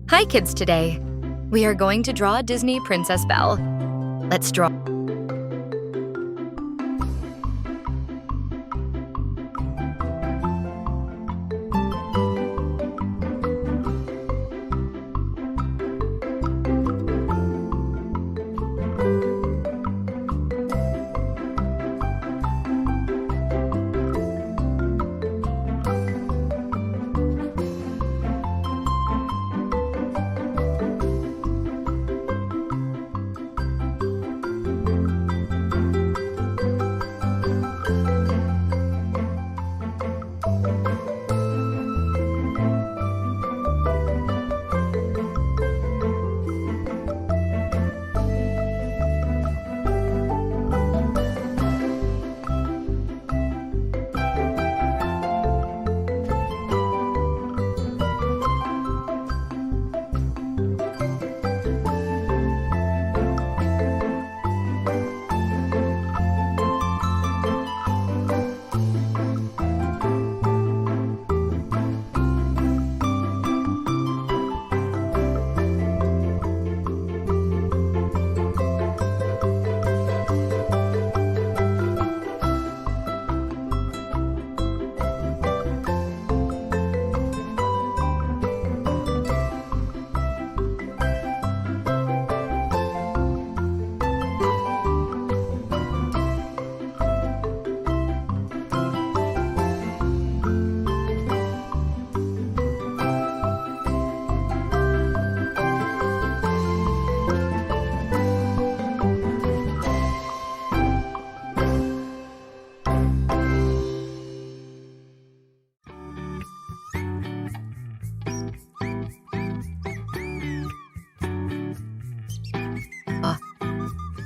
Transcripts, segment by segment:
Hi kids, today we are going to draw Disney Princess Belle. Let's draw.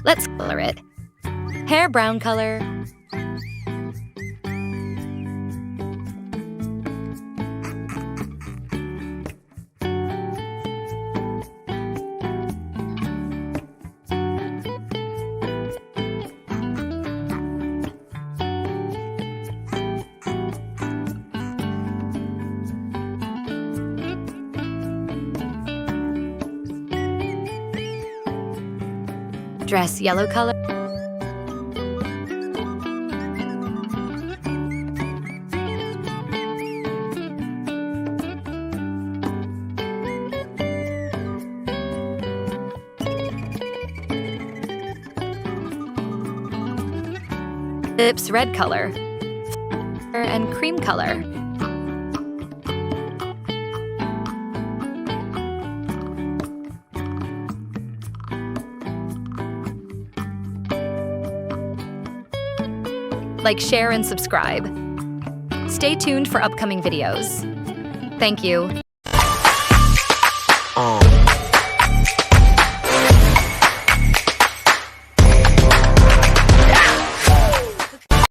Let's color it. Hair brown color. Dress yellow color. Lips red color. And cream color. Like, share, and subscribe. Stay tuned for upcoming videos. Thank you.